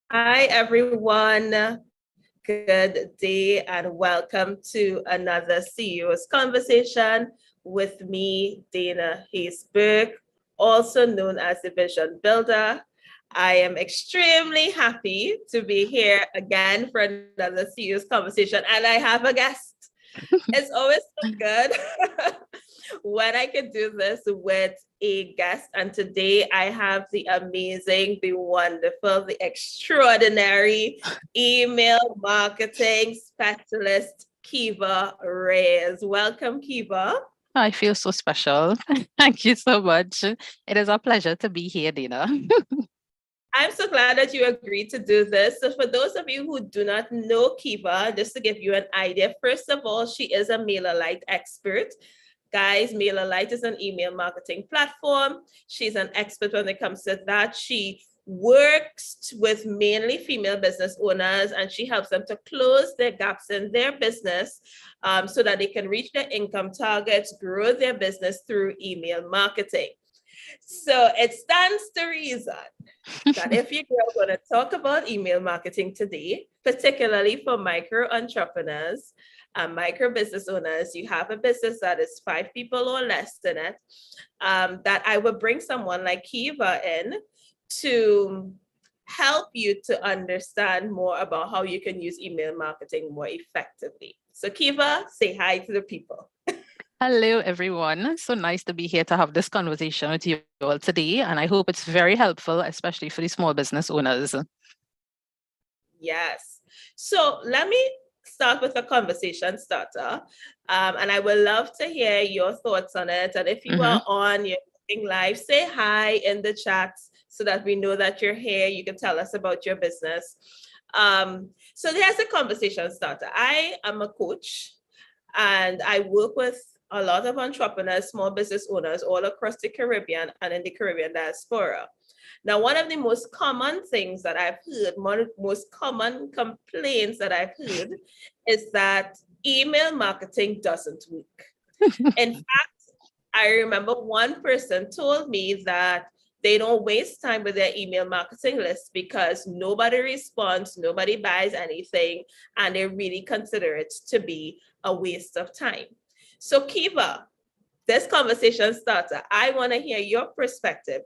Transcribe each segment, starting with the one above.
Hi, everyone. Good day and welcome to another CEO's Conversation with me, Dana Hayes-Burke, also known as the Vision Builder. I am extremely happy to be here again for another CEO's Conversation, and I have a guest. It's always so good when I could do this with a guest. And today I have the amazing, the wonderful, the extraordinary email marketing specialist, Kiva Reyes. Welcome, Kiva. I feel so special. Thank you so much. It is a pleasure to be here, Dina. I'm so glad that you agreed to do this. So, for those of you who do not know Kiva, just to give you an idea, first of all, she is a MailerLite expert. Guys, MailerLite is an email marketing platform. She's an expert when it comes to that. She works with mainly female business owners and she helps them to close their gaps in their business so that they can reach their income targets, grow their business through email marketing. So it stands to reason that if you're going to talk about email marketing today, particularly for micro entrepreneurs and micro business owners, you have a business that is 5 people or less in it, that I would bring someone like Kiva in to help you to understand more about how you can use email marketing more effectively. So Kiva, say hi to the people. Hello, everyone. So nice to be here to have this conversation with you all today. And I hope it's very helpful, especially for the small business owners. Yes. So let me start with a conversation starter. And I would love to hear your thoughts on it. And if you are on, you're looking live, say hi in the chat so that we know that you're here. You can tell us about your business. So there's a conversation starter. I am a coach and I work with a lot of entrepreneurs, small business owners all across the Caribbean and in the Caribbean diaspora. Now, one of the most common things that I've heard, most common complaints that I've heard is that email marketing doesn't work. In fact, I remember one person told me that they don't waste time with their email marketing list because nobody responds, nobody buys anything, and they really consider it to be a waste of time. So Kiva, this conversation starter, I want to hear your perspective.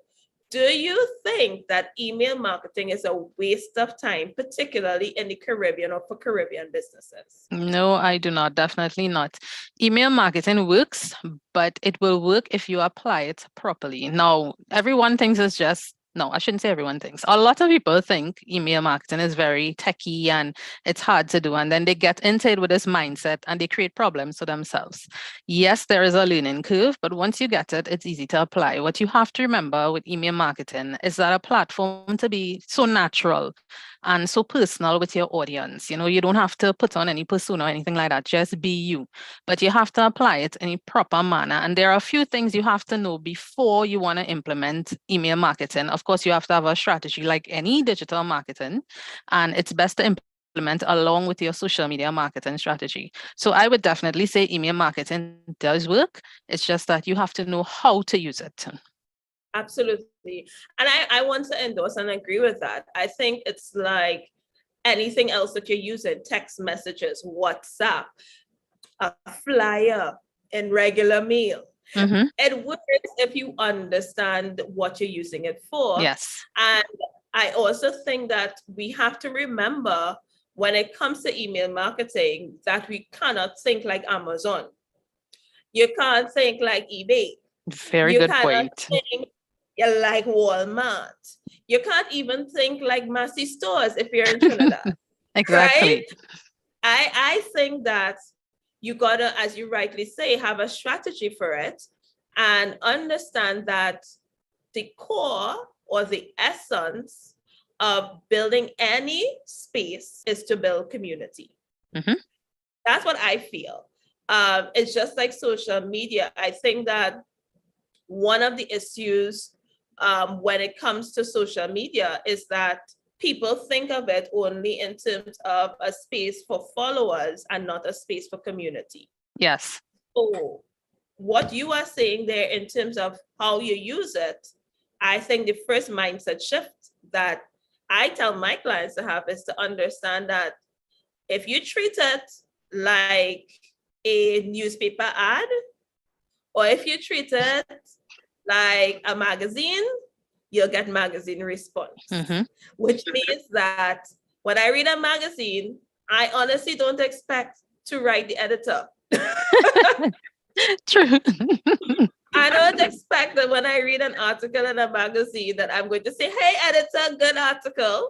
Do you think that email marketing is a waste of time, particularly in the Caribbean or for Caribbean businesses? No, I do not. Definitely not. Email marketing works, but it will work if you apply it properly. Now, everyone thinks it's just no, I shouldn't say everyone thinks. A lot of people think email marketing is very techy and it's hard to do. And then they get into it with this mindset and they create problems for themselves. Yes, there is a learning curve, but once you get it, it's easy to apply. What you have to remember with email marketing is that a platform to be so natural and so personal with your audience. You know, you don't have to put on any persona or anything like that. Just be you. But you have to apply it in a proper manner. And there are a few things you have to know before you want to implement email marketing. Of course, you have to have a strategy like any digital marketing, and it's best to implement along with your social media marketing strategy. So I would definitely say email marketing does work. It's just that you have to know how to use it. Absolutely. And I want to endorse and agree with that. I think it's like anything else that you're using, text messages, WhatsApp, a flyer in regular mail. Mm-hmm. It works if you understand what you're using it for. Yes. And I also think that we have to remember when it comes to email marketing that we cannot think like Amazon. You can't think like eBay. Very You good cannot point. think like Walmart. You can't even think like Massy Stores if you're in Trinidad, right? Exactly. I think that you gotta, as you rightly say, have a strategy for it and understand that the core or the essence of building any space is to build community. Mm-hmm. That's what I feel. It's just like social media. I think that one of the issues when it comes to social media is that people think of it only in terms of a space for followers and not a space for community. Yes. So what you are saying there in terms of how you use it, I think the first mindset shift that I tell my clients to have is to understand that if you treat it like a newspaper ad, or if you treat it like a magazine, you'll get magazine response, which means that when I read a magazine, I honestly don't expect to write the editor. True. I don't expect that when I read an article in a magazine that I'm going to say, hey, editor, good article.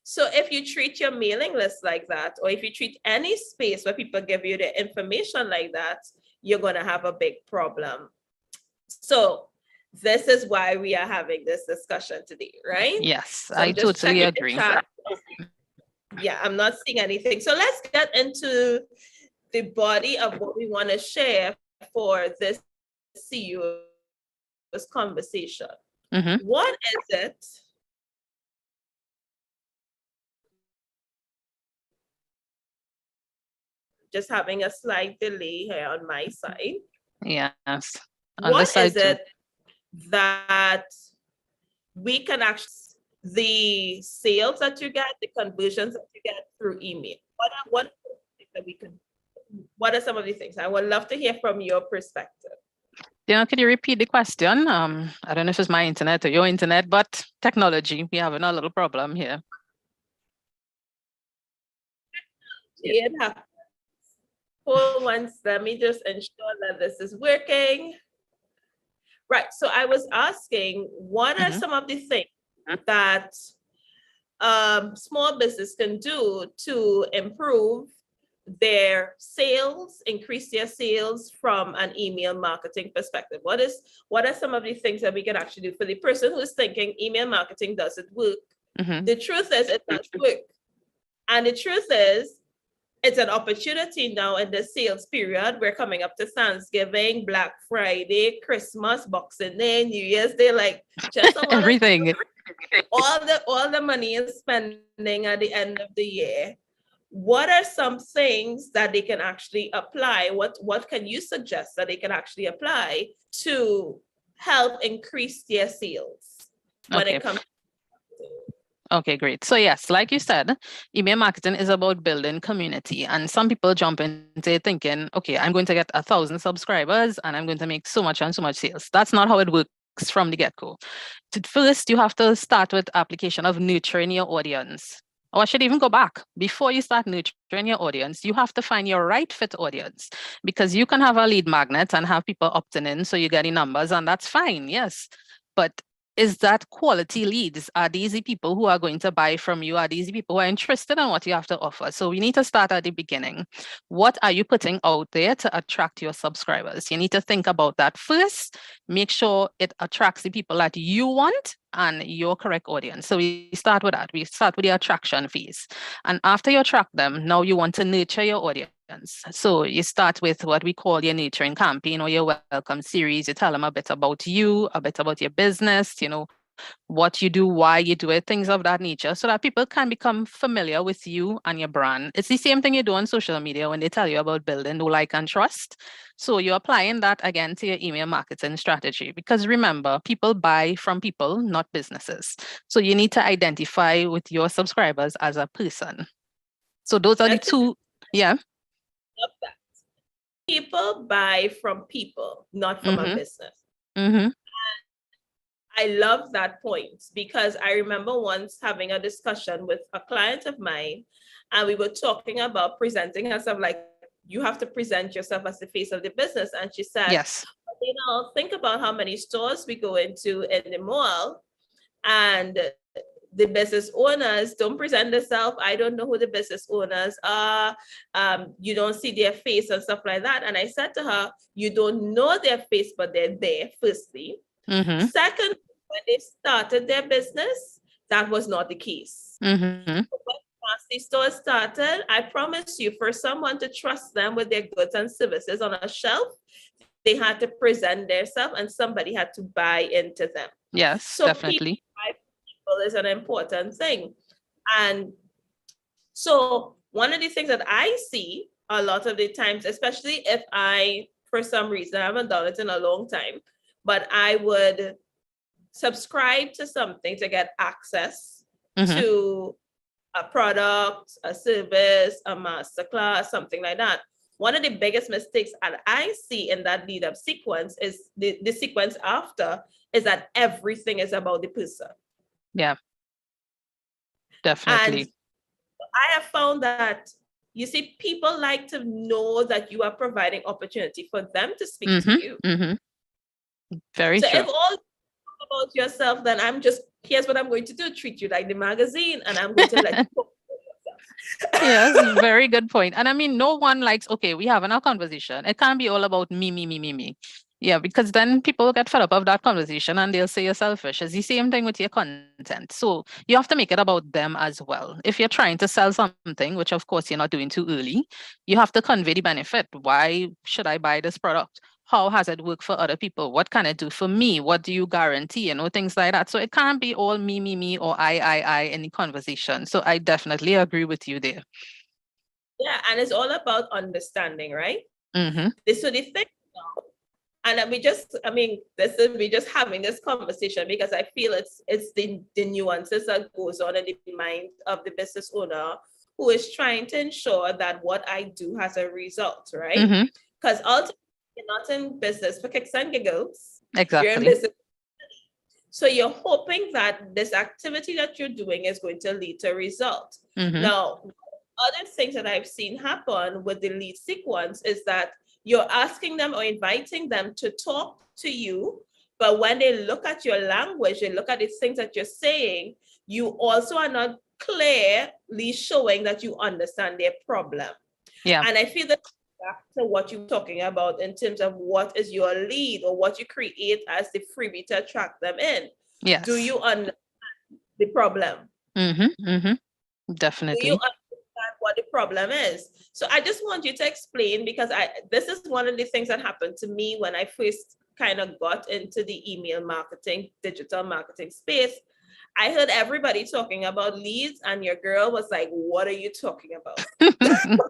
So if you treat your mailing list like that, or if you treat any space where people give you the information like that, you're going to have a big problem. So this is why we are having this discussion today, right? Yes, so I totally agree. Yeah, I'm not seeing anything. So let's get into the body of what we want to share for this CEO's conversation. What is it? Just having a slight delay here on my side. Yes. What is it that we can actually, the sales that you get, the conversions that you get through email? What are some of these things? I would love to hear from your perspective. Can you repeat the question? I don't know if it's my internet or your internet, but technology, we're having a little problem here. It happens. Hold once, let me just ensure that this is working. Right, so I was asking, what are some of the things that small business can do to improve their sales, increase their sales from an email marketing perspective? What are some of the things that we can actually do for the person who's thinking email marketing doesn't work? The truth is it does work. And the truth is, it's an opportunity now in the sales period. We're coming up to Thanksgiving, Black Friday, Christmas, Boxing Day, New Year's Day, like just everything. All the money is spending at the end of the year. What are some things that they can actually apply? What can you suggest that they can actually apply to help increase their sales when it comes to? Okay, great. So yes, like you said, email marketing is about building community. And some people jump into thinking, okay, I'm going to get 1,000 subscribers and I'm going to make so much and so much sales. That's not how it works from the get-go. First, you have to start with application of nurturing your audience. Or I should even go back. Before you start nurturing your audience, you have to find your right fit audience, because you can have a lead magnet and have people opting in so you get the numbers, and that's fine, yes. But is that quality leads? Are these the people who are going to buy from you? Are these the people who are interested in what you have to offer? So we need to start at the beginning. What are you putting out there to attract your subscribers? You need to think about that first. Make sure it attracts the people that you want and your correct audience. So we start with that. We start with the attraction phase. And after you attract them, now you want to nurture your audience. So you start with what we call your nurturing campaign or your welcome series. You tell them a bit about you, a bit about your business, what you do, why you do it, things of that nature, so that people can become familiar with you and your brand. It's the same thing you do on social media when they tell you about building know, like, and trust. So you're applying that again to your email marketing strategy, because remember, people buy from people, not businesses. So you need to identify with your subscribers as a person. So those are the two. Yeah. Love that. People buy from people, not from a business. I love that point, because I remember once having a discussion with a client of mine, and we were talking about presenting herself, like, you have to present yourself as the face of the business. And she said, yes, think about how many stores we go into in the mall, and the business owners don't present themselves. I don't know who the business owners are. You don't see their face and stuff like that. And I said to her, you don't know their face, but they're there, firstly. Second, when they started their business, that was not the case. When the store started, I promise you, for someone to trust them with their goods and services on a shelf, they had to present themselves and somebody had to buy into them. Yes, so definitely. People is an important thing. And so one of the things that I see a lot of the times, especially if I, for some reason, I haven't done it in a long time, but I would subscribe to something to get access to a product, a service, a masterclass, something like that. One of the biggest mistakes that I see in that lead up sequence is the sequence after is that everything is about the person. Yeah, definitely. And I have found that, you see, people like to know that you are providing opportunity for them to speak to you. Very so true. If all about yourself, then here's what I'm going to do: treat you like the magazine, and I'm going to let you talk about yourself. Yes, very good point. And I mean, no one likes, okay, we having a conversation. It can't be all about me. Yeah, because then people get fed up of that conversation and they'll say you're selfish. It's the same thing with your content. So you have to make it about them as well. If you're trying to sell something, which of course you're not doing too early, you have to convey the benefit. Why should I buy this product? How has it worked for other people? What can it do for me? What do you guarantee? Things like that. So it can't be all me, or I in the conversation. So I definitely agree with you there. Yeah, and it's all about understanding, right? So the thing now, and we just having this conversation because I feel it's the nuances that goes on in the mind of the business owner who is trying to ensure that what I do has a result, right? Because ultimately you're not in business for kicks and giggles. Exactly. You're in business. So you're hoping that this activity that you're doing is going to lead to a result. Now, other things that I've seen happen with the lead sequence is that you're asking them or inviting them to talk to you, but when they look at your language, they look at the things that you're saying, you also are not clearly showing that you understand their problem. Yeah. And I feel that back to what you're talking about in terms of what is your lead or what you create as the freebie to attract them in. Yes. Do you understand the problem? Definitely. Do you understand what the problem is? So I just want you to explain, because this is one of the things that happened to me when I first kind of got into the email marketing, digital marketing space. I heard everybody talking about leads, and your girl was like, what are you talking about? And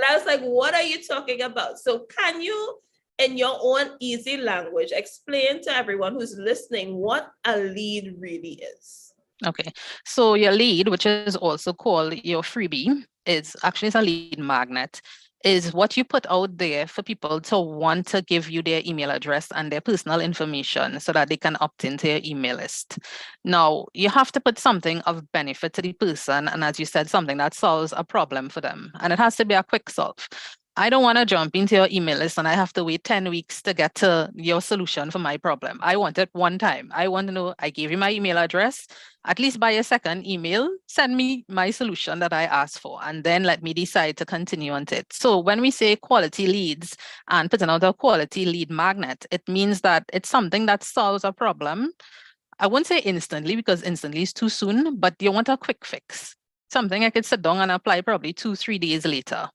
I was like, what are you talking about? So can you, in your own easy language, explain to everyone who's listening what a lead really is? Okay, so your lead, which is also called your freebie, is actually a lead magnet, is what you put out there for people to want to give you their email address and their personal information so that they can opt into your email list. Now, you have to put something of benefit to the person, and as you said, something that solves a problem for them, and it has to be a quick solve. I don't want to jump into your email list and I have to wait 10 weeks to get to your solution for my problem. I want it one time. I want to know, I gave you my email address, at least by a second email, send me my solution that I asked for, and then let me decide to continue on it. So when we say quality leads and putting out a quality lead magnet, it means that it's something that solves a problem. I won't say instantly, because instantly is too soon, but you want a quick fix. Something I could sit down and apply probably 2-3 days later.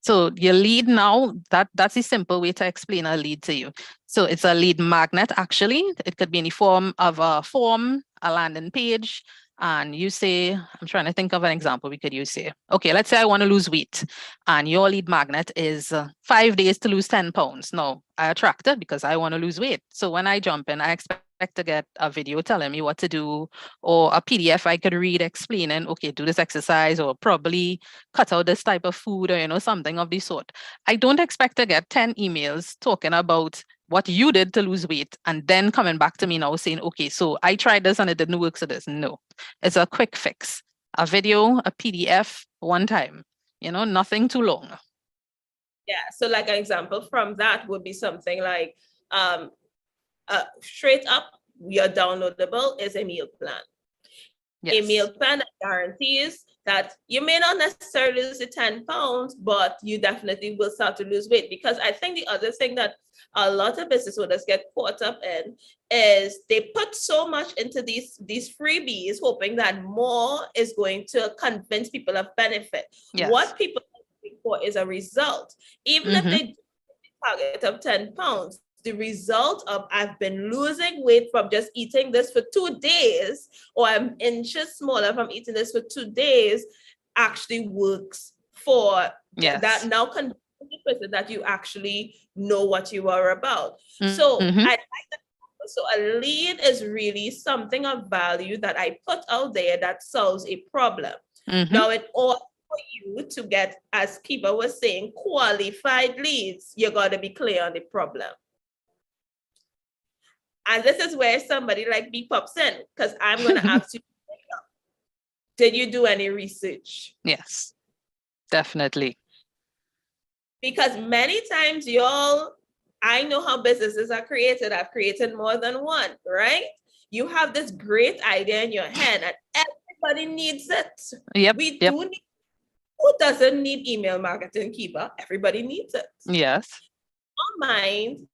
So your lead now, that's a simple way to explain a lead to you. So it's a lead magnet, actually. It could be in the form of a form, a landing page, and you say, I'm trying to think of an example we could use here. Okay, let's say I want to lose weight, and your lead magnet is 5 days to lose 10 pounds. Now, I attract it because I want to lose weight. So when I jump in, I expect to get a video telling me what to do, or a PDF I could read explaining, okay, do this exercise, or probably cut out this type of food, or something of the sort. I don't expect to get 10 emails talking about what you did to lose weight and then coming back to me now saying, okay, so I tried this and it didn't work, so this. No, it's a quick fix. A video, a PDF, one time, nothing too long. Yeah, so like an example from that would be something like, straight up, your downloadable is a meal plan. Yes. A meal plan that guarantees that you may not necessarily lose the 10 pounds, but you definitely will start to lose weight. Because I think the other thing that a lot of business owners get caught up in is they put so much into these freebies, hoping that more is going to convince people of benefit. Yes. What people are looking for is a result. Even if they do a target of 10 pounds, the result of I've been losing weight from just eating this for 2 days, or I'm inches smaller from eating this for 2 days, actually works for that now convince the person that you actually know what you are about. So I like that So a lead is really something of value that I put out there that solves a problem. Now, in order for you to get, as Kiva was saying, qualified leads, you got to be clear on the problem. And this is where somebody like me pops in, because I'm going to ask you, did you do any research? Yes, definitely. Because many times I know how businesses are created. I've created more than one, right? You have this great idea in your head and everybody needs it. Yep. We do need, who doesn't need email marketing, Kiva? Everybody needs it. Yes. In your mind,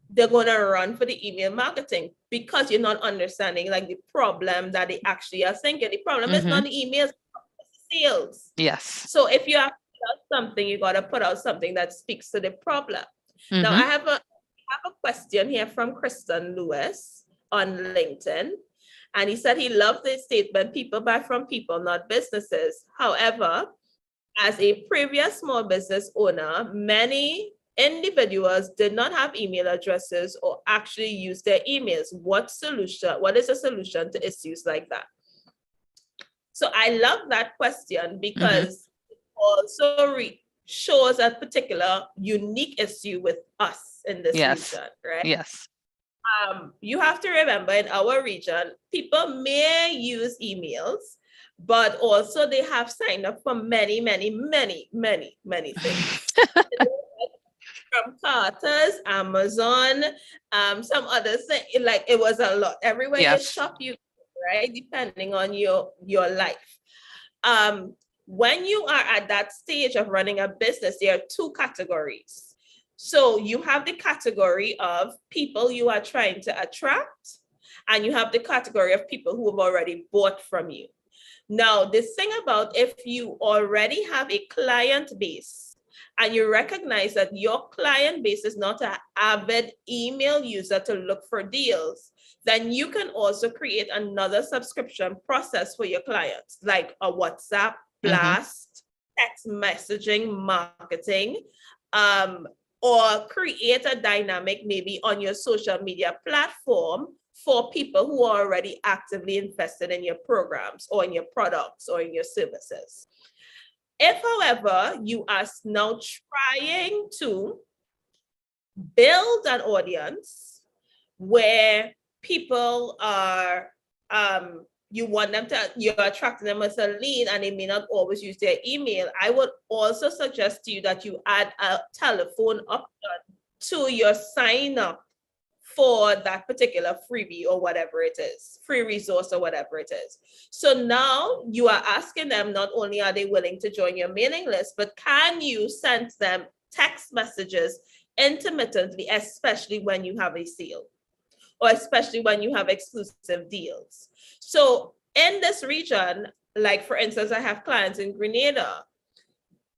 they're going to run for the email marketing because you're not understanding like the problem that they actually are thinking. The problem is not the emails, it's the sales. Yes. So if you have to put out something, you got to put out something that speaks to the problem. Now I have a question here from Kristen Lewis on LinkedIn. And he said he loved the statement, people buy from people, not businesses. However, as a previous small business owner, many individuals did not have email addresses or actually use their emails. What is a solution to issues like that? So I love that question because it also shows a particular unique issue with us in this region, right? Yes. You have to remember in our region, people may use emails, but also they have signed up for many, many, many, many, many things. From Carter's, Amazon, some other thing, like it was a lot. Everywhere you shop, you right, depending on your life. When you are at that stage of running a business, there are two categories. So you have the category of people you are trying to attract, and you have the category of people who have already bought from you. Now, the thing about if you already have a client base and you recognize that your client base is not an avid email user to look for deals, then you can also create another subscription process for your clients, like a WhatsApp blast, text messaging marketing, or create a dynamic maybe on your social media platform for people who are already actively invested in your programs or in your products or in your services. If, however, you are now trying to build an audience where people are, you're attracting them as a lead and they may not always use their email, I would also suggest to you that you add a telephone option to your sign up for that particular freebie or whatever it is, free resource or whatever it is. So now you are asking them, not only are they willing to join your mailing list, but can you send them text messages intermittently, especially when you have a sale or especially when you have exclusive deals. So in this region, like for instance, I have clients in Grenada.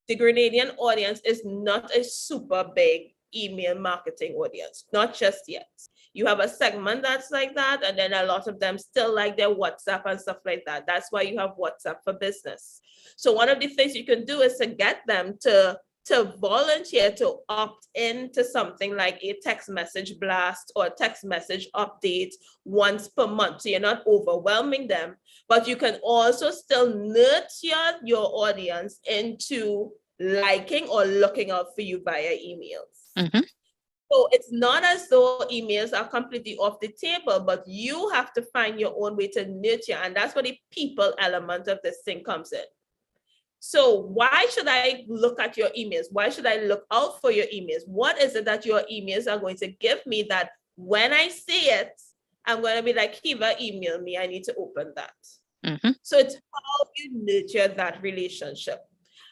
The Grenadian audience is not a super big email marketing audience, not just yet. You have a segment that's like that, and then a lot of them still like their WhatsApp and stuff like that. That's why you have WhatsApp for Business. So one of the things you can do is to get them to volunteer to opt into something like a text message blast or text message update once per month. So you're not overwhelming them, but you can also still nurture your audience into liking or looking out for you via emails. So it's not as though emails are completely off the table, but you have to find your own way to nurture. And that's where the people element of this thing comes in. So why should I look at your emails? Why should I look out for your emails? What is it that your emails are going to give me that when I see it, I'm going to be like, Kiva, email me. I need to open that. So it's how you nurture that relationship.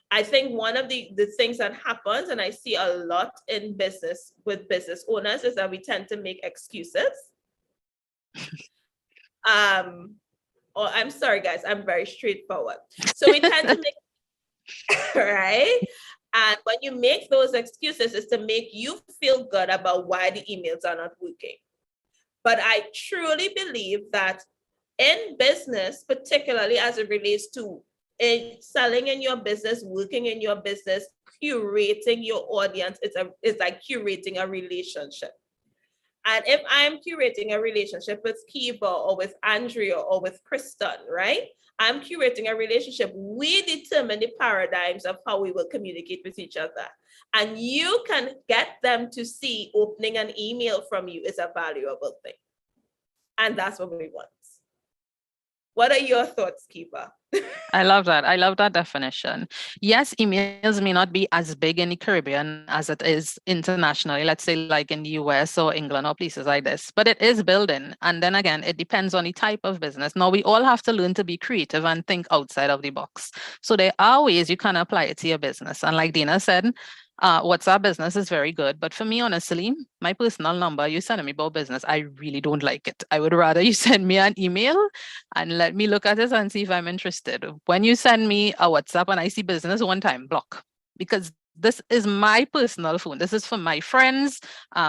I think one of the things that happens, and I see a lot in business with business owners, is that we tend to make excuses. I'm sorry, guys, I'm very straightforward. So we tend to make, right? And when you make those excuses, it's to make you feel good about why the emails are not working. But I truly believe that in business, particularly as it relates to selling in your business, working in your business, curating your audience, it's like curating a relationship. And if I'm curating a relationship with Kiva or with Andrea or with Kristen, right? I'm curating a relationship. We determine the paradigms of how we will communicate with each other. And you can get them to see opening an email from you is a valuable thing. And that's what we want. What are your thoughts, Kiva? I love that. I love that definition. Yes, emails may not be as big in the Caribbean as it is internationally, let's say like in the US or England or places like this, but it is building. And then again, it depends on the type of business. Now, we all have to learn to be creative and think outside of the box. So there are ways you can apply it to your business. And like Dana said, WhatsApp business is very good. But for me, honestly, my personal number, you sending me about business, I really don't like it. I would rather you send me an email and let me look at it and see if I'm interested. When you send me a WhatsApp and I see business one time, block. Because this is my personal phone. This is for my friends.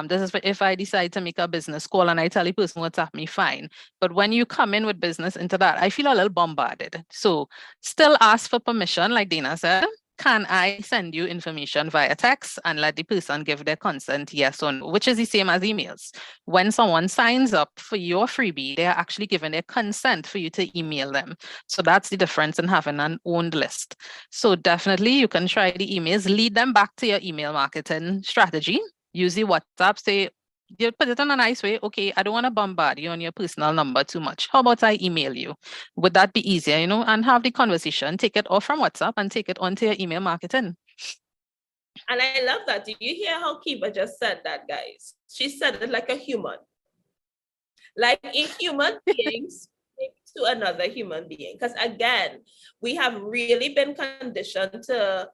This is for if I decide to make a business call and I tell the person WhatsApp me, fine. But when you come in with business into that, I feel a little bombarded. So still ask for permission, like Dana said. Can I send you information via text and let the person give their consent, yes or no, which is the same as emails. When someone signs up for your freebie, they are actually giving their consent for you to email them. So that's the difference in having an owned list. So definitely you can try the emails, lead them back to your email marketing strategy. Use the WhatsApp, say, you put it in a nice way. Okay, I don't want to bombard you on your personal number too much. How about I email you? Would that be easier, and have the conversation, take it off from WhatsApp and take it onto your email marketing. And I love that. Do you hear how Kiva just said that, guys? She said it like a human. Like a human being speaks to another human being. Because again, we have really been conditioned to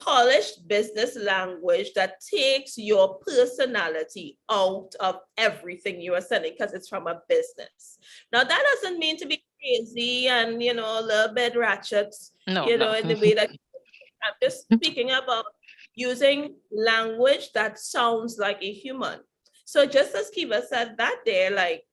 polished business language that takes your personality out of everything you are selling because it's from a business. Now, that doesn't mean to be crazy and, a little bit ratchet, No. in the way that I'm just speaking about using language that sounds like a human. So just as Kiva said that there, like,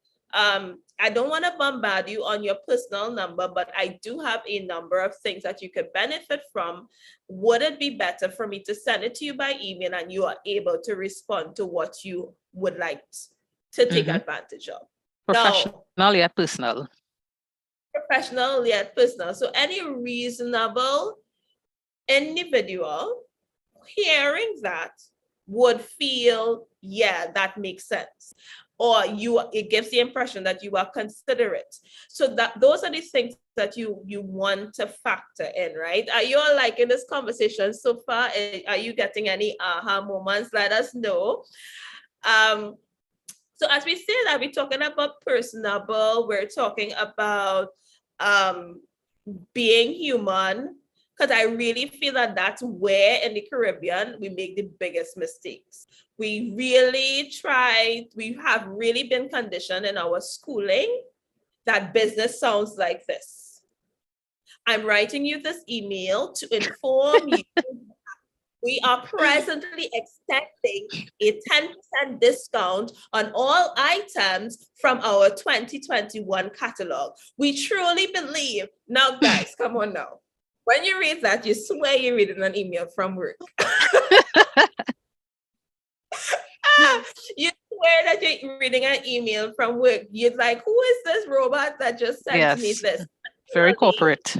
I don't want to bombard you on your personal number, but I do have a number of things that you could benefit from. Would it be better for me to send it to you by email and you are able to respond to what you would like to take advantage of? Professional yet personal. Professional yet personal. So any reasonable individual hearing that would feel, yeah, that makes sense. Or it gives the impression that you are considerate. So that those are the things that you want to factor in, right? Are you all liking this conversation so far? Are you getting any aha moments? Let us know. So as we say that, we're talking about personable, we're talking about being human, because I really feel that that's where in the Caribbean we make the biggest mistakes. We have really been conditioned in our schooling that business sounds like this. I'm writing you this email to inform you we are presently extending a 10% discount on all items from our 2021 catalog. We truly believe, now guys, come on now. When you read that, you swear you're reading an email from work. You swear that you're reading an email from work. You're like, who is this robot that just sent me this? Very corporate.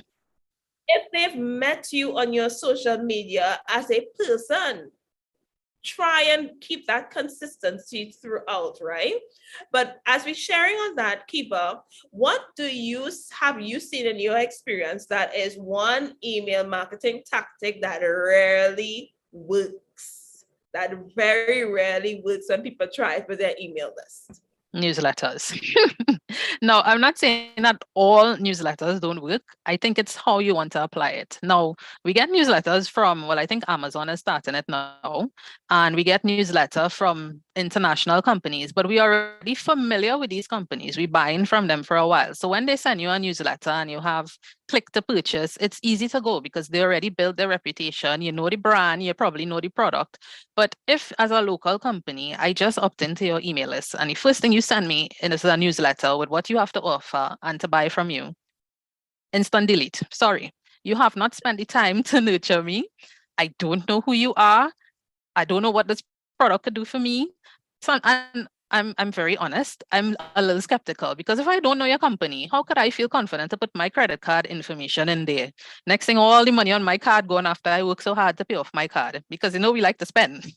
If they've met you on your social media as a person, try and keep that consistency throughout, right? But as we're sharing on that, Kiva, what have you seen in your experience that is one email marketing tactic that rarely works, that very rarely works when people try it with their email list? Newsletters. No, I'm not saying that all newsletters don't work. I think it's how you want to apply it. Now, we get newsletters from, I think Amazon is starting it now, and we get newsletter from international companies, but we are already familiar with these companies. We're buying from them for a while. So when they send you a newsletter and you have click to purchase, it's easy to go because they already built their reputation. You know the brand, you probably know the product. But if as a local company, I just opt into your email list and the first thing you send me is a newsletter with what you have to offer and to buy from you, instant delete. Sorry, you have not spent the time to nurture me. I don't know who you are. I don't know what this product could do for me. So, and I'm very honest. I'm a little skeptical because if I don't know your company, how could I feel confident to put my credit card information in there? Next thing, all the money on my card going after I work so hard to pay off my card because we like to spend.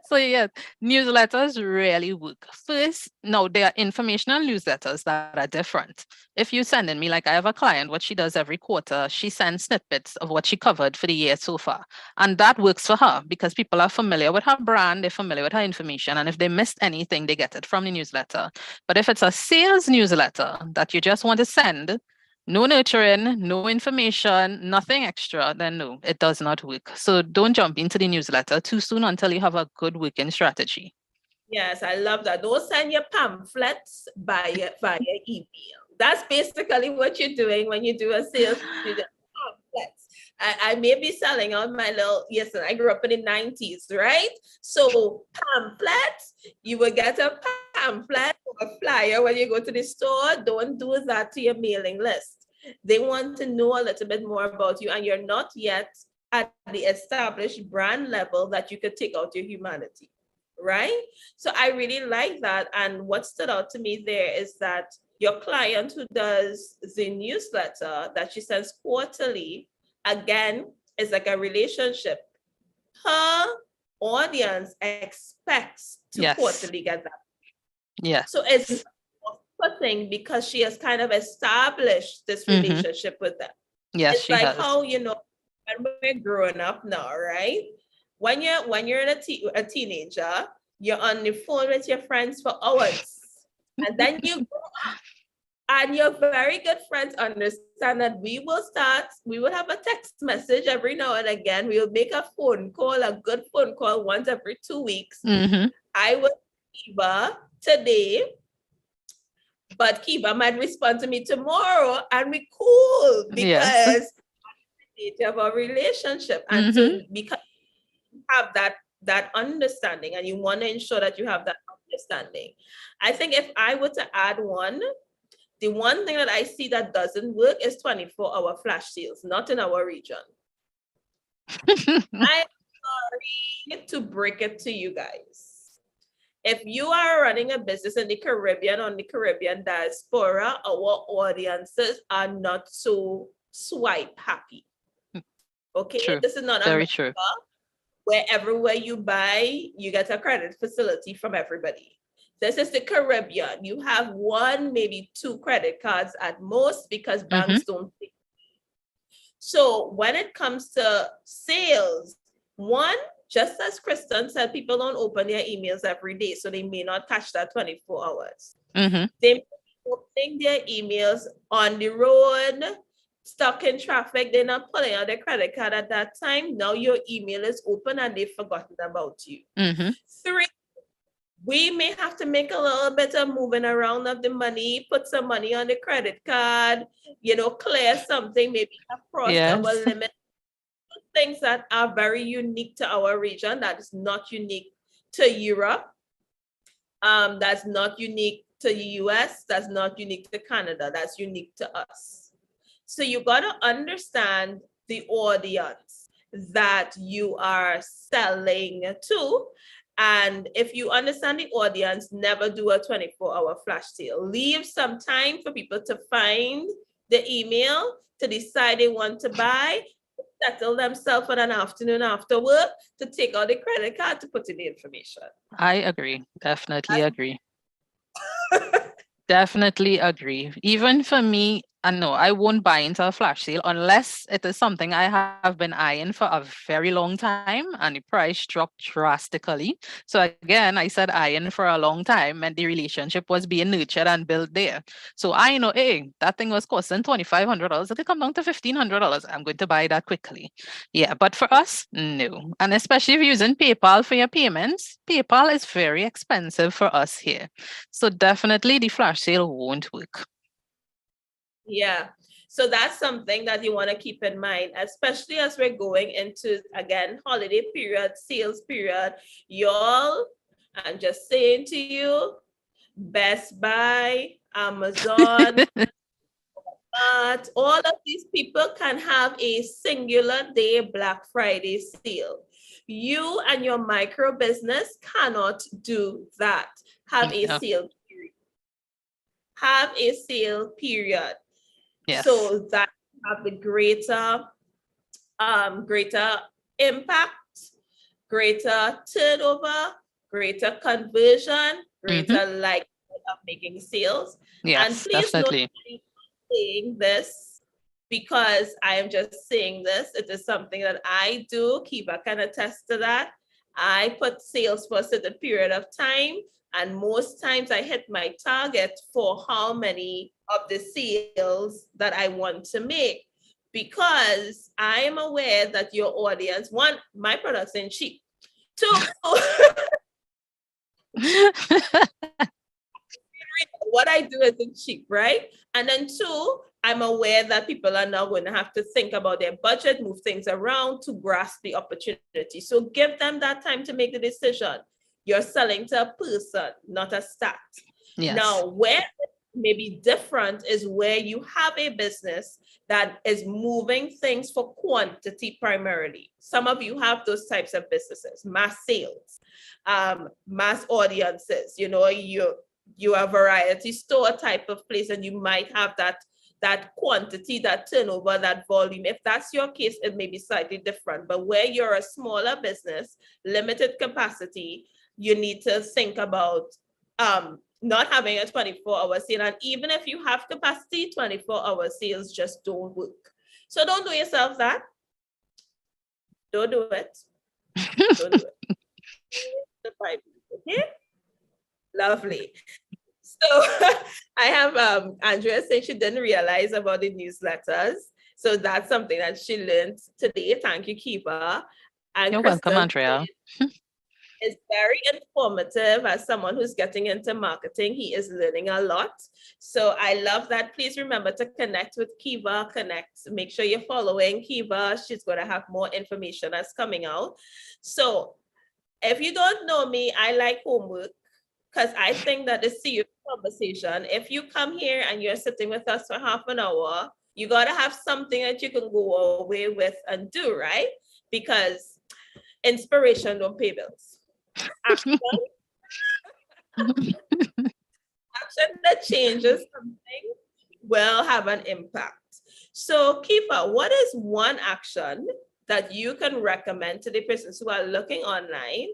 So yeah, newsletters really work. First, no, they are informational newsletters that are different. If you send in me, like I have a client, what she does every quarter, she sends snippets of what she covered for the year so far. And that works for her because people are familiar with her brand, they're familiar with her information. And if they missed anything, they get it from the newsletter. But if it's a sales newsletter that you just want to send, no nurturing, no information, nothing extra, then no, it does not work. So don't jump into the newsletter too soon until you have a good working strategy. Yes, I love that. Don't send your pamphlets via email. That's basically what you're doing when you do a sales pamphlets. I may be selling on my little, yes, I grew up in the 90s, right? So pamphlets, you will get a pamphlet or a flyer when you go to the store. Don't do that to your mailing list. They want to know a little bit more about you, and you're not yet at the established brand level that you could take out your humanity, right? So I really like that. And what stood out to me there is that your client who does the newsletter that she sends quarterly, again, is like a relationship. Her audience expects to quarterly get that. Yeah. So it's a thing because she has kind of established this relationship with them. Yes, it's like how, when we're growing up now, right? When you're a teenager, you're on the phone with your friends for hours. And then you grow up and your very good friends understand that we will have a text message every now and again. We will make a good phone call once every 2 weeks. I will Kiva today, but Kiva might respond to me tomorrow and we cool because of our relationship. And so because you have that understanding and you want to ensure that you have that understanding. I think if I were to add one, the one thing that I see that doesn't work is 24-hour flash sales, not in our region. I'm sorry to break it to you guys. If you are running a business in the Caribbean, on the Caribbean diaspora, our audiences are not so swipe happy. Okay, true. This is not very true. Where everywhere you buy, you get a credit facility from everybody. This is the Caribbean. You have one, maybe 2 credit cards at most because banks don't pay. So when it comes to sales, one, just as Kristen said, people don't open their emails every day, so they may not catch that 24 hours. They may be opening their emails on the road, stuck in traffic, they're not pulling out their credit card at that time. Now your email is open and they've forgotten about you. 3, we may have to make a little bit of moving around of the money, put some money on the credit card, clear something, maybe across our limit. Things that are very unique to our region, that is not unique to Europe, that's not unique to the US, that's not unique to Canada, that's unique to us. So you got to understand the audience that you are selling to. And if you understand the audience, never do a 24-hour flash sale. Leave some time for people to find the email, to decide they want to buy, settle themselves on an afternoon after work, to take out the credit card to put in the information. I agree. Definitely agree. Definitely agree. Even for me, no, I won't buy into a flash sale unless it is something I have been eyeing for a very long time and the price dropped drastically. So again, I said eyeing for a long time and the relationship was being nurtured and built there. So I know, hey, that thing was costing $2,500. It come down to $1,500. I'm going to buy that quickly. Yeah, but for us, no. And especially if you're using PayPal for your payments, PayPal is very expensive for us here. So definitely the flash sale won't work. Yeah. So that's something that you want to keep in mind, especially as we're going into, again, holiday period, sales period. Y'all, I'm just saying to you, Best Buy, Amazon, all of these people can have a singular day Black Friday sale. You and your micro business cannot do that. Have a Yeah. sale period. Have a sale period. Yes. So that have the greater impact, greater turnover, greater conversion, greater likelihood of making sales. And Yes, please note, definitely. I'm saying this because I am just saying this. It is something that I do. Kiva can attest to that. I put sales for a certain period of time, and most times I hit my target for how many of the sales that I want to make, because I am aware that your audience, one, my products ain't cheap. Two, what I do isn't cheap, right? And then two, I'm aware that people are now going to have to think about their budget, move things around to grasp the opportunity. So give them that time to make the decision. You're selling to a person, not a stat. Yes. Now, where it may be different is where you have a business that is moving things for quantity primarily. Some of you have those types of businesses, mass sales, mass audiences. You know, you are a variety store type of place, and you might have that quantity, that turnover, that volume. If that's your case, it may be slightly different. But where you're a smaller business, limited capacity, you need to think about not having a 24-hour sale. And even if you have capacity, 24-hour sales just don't work. So don't do yourself that. Don't do it. Don't do it. Okay? Lovely. So I have Andrea saying she didn't realize about the newsletters. So that's something that she learned today. Thank you, Kiva. And You're Crystal welcome, Andrea. is very informative. As someone who's getting into marketing, he is learning a lot. So I love that. Please remember to connect with Kiva, make sure you're following Kiva. She's going to have more information that's coming out. So if you don't know me, I like homework, because I think that the serious conversation, if you come here and you're sitting with us for half an hour, you got to have something that you can go away with and do, right? Because inspiration don't pay bills. Action, action that changes something will have an impact. So Kiva, what is one action that you can recommend to the persons who are looking online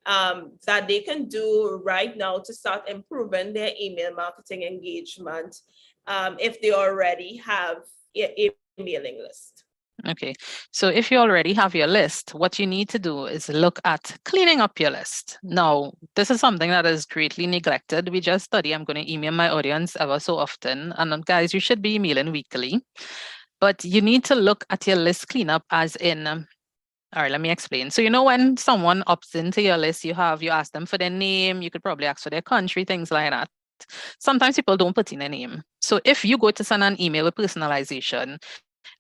that they can do right now to start improving their email marketing engagement if they already have a mailing list? Okay, so if you already have your list, what you need to do is look at cleaning up your list. Now, this is something that is greatly neglected. We just study, I'm going to email my audience ever so often. And guys, you should be emailing weekly. But you need to look at your list cleanup as in, all right, let me explain. So, you know, when someone opts into your list, you ask them for their name, you could probably ask for their country, things like that. Sometimes people don't put in a name. So if you go to send an email with personalization,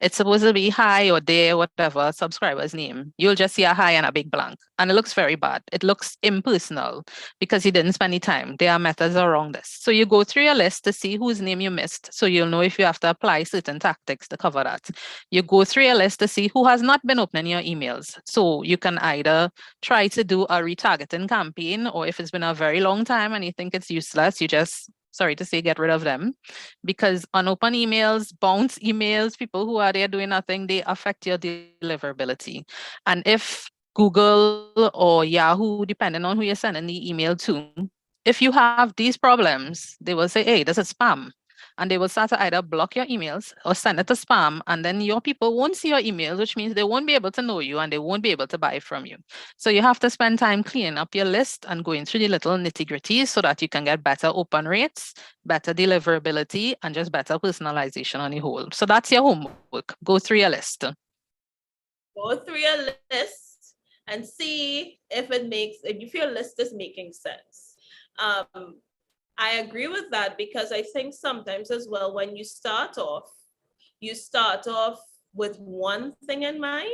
it's supposed to be hi or there, whatever subscriber's name. You'll just see a hi and a big blank. And it looks very bad. It looks impersonal because you didn't spend any time. There are methods around this. So you go through your list to see whose name you missed. So you'll know if you have to apply certain tactics to cover that. You go through your list to see who has not been opening your emails. So you can either try to do a retargeting campaign, or if it's been a very long time and you think it's useless, you just, sorry to say, get rid of them, because unopened emails, bounce emails, people who are there doing nothing, they affect your deliverability. And if Google or Yahoo, depending on who you're sending the email to, if you have these problems, they will say, hey, this is spam. And they will start to either block your emails or send it to spam. And then your people won't see your emails, which means they won't be able to know you and they won't be able to buy from you. So you have to spend time cleaning up your list and going through the little nitty-gritties so that you can get better open rates, better deliverability, and just better personalization on the whole. So that's your homework. Go through your list. Go through your list and see if your list is making sense. I agree with that, because I think sometimes as well, when you start off with one thing in mind.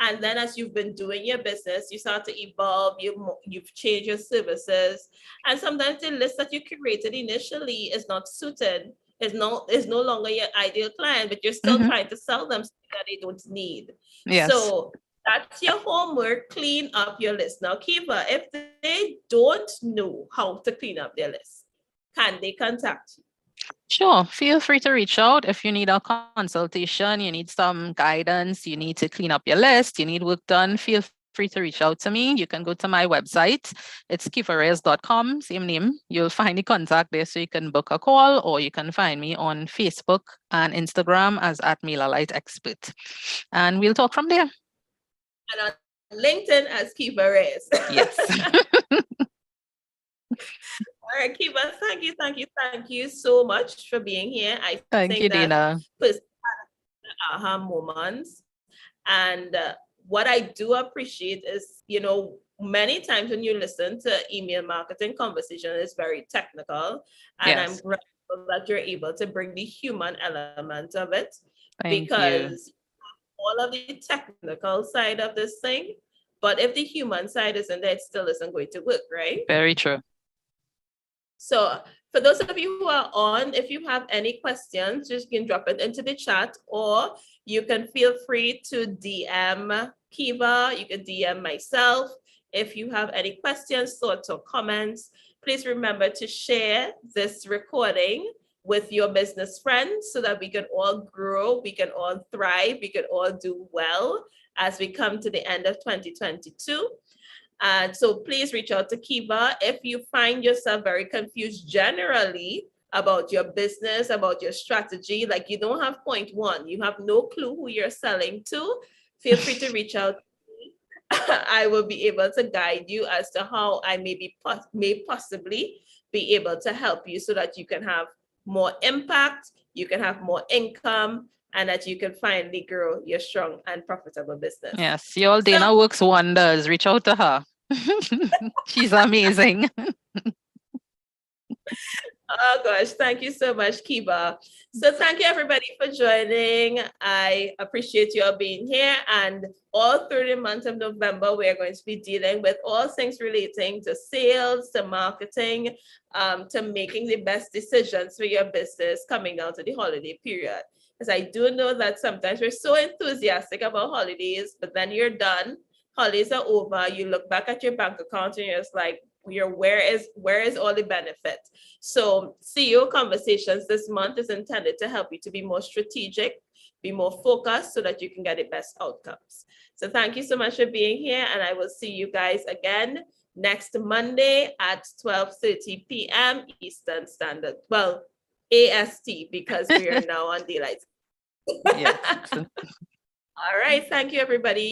And then as you've been doing your business, you start to evolve, you've changed your services. And sometimes the list that you created initially is not suited, is no longer your ideal client, but you're still trying to sell them something that they don't need. Yes. So That's your homework. Clean up your list. Now, Kiva, if they don't know how to clean up their list, can they contact you? Sure, feel free to reach out if you need a consultation, you need some guidance, you need to clean up your list, you need work done, feel free to reach out to me. You can go to my website. It's kivareyes.com, same name. You'll find the contact there so you can book a call, or you can find me on Facebook and Instagram as @MailaLightExpert. And we'll talk from there. And on LinkedIn as Kiva Reyes. Yes. All right, Kiva, thank you so much for being here. I Thank think you, that Dina. aha moments. And what I do appreciate is, many times when you listen to email marketing conversation, it's very technical. And Yes. I'm grateful that you're able to bring the human element of it. Thank because you. all of the technical side of this thing, but if the human side isn't there, it still isn't going to work, right? Very true. So for those of you who are on, if you have any questions, just can drop it into the chat, or you can feel free to DM Kiva, you can DM myself. If you have any questions, thoughts, or comments, please remember to share this recording with your business friends so that we can all grow, we can all thrive, we can all do well as we come to the end of 2022. And so please reach out to Kiva if you find yourself very confused generally about your business, about your strategy, like you don't have point one, you have no clue who you're selling to, feel free to reach out. I will be able to guide you as to how I may possibly be able to help you so that you can have more impact, you can have more income, and that you can finally grow your strong and profitable business. Yes, your Dana works wonders. Reach out to her. She's amazing. Oh gosh, thank you so much, Kiva. So thank you everybody for joining. I appreciate you all being here, and all through the month of November, we're going to be dealing with all things relating to sales, to marketing, to making the best decisions for your business coming out of the holiday period. Because I do know that sometimes we're so enthusiastic about holidays, but then you're done, holidays are over, you look back at your bank account and you're just like, where is all the benefit? So CEO Conversations this month is intended to help you to be more strategic, be more focused so that you can get the best outcomes. So thank you so much for being here, and I will see you guys again next Monday at 12:30 p.m. Eastern Standard. Well, AST, because we are now on daylight. Yes. All right. Thank you, everybody.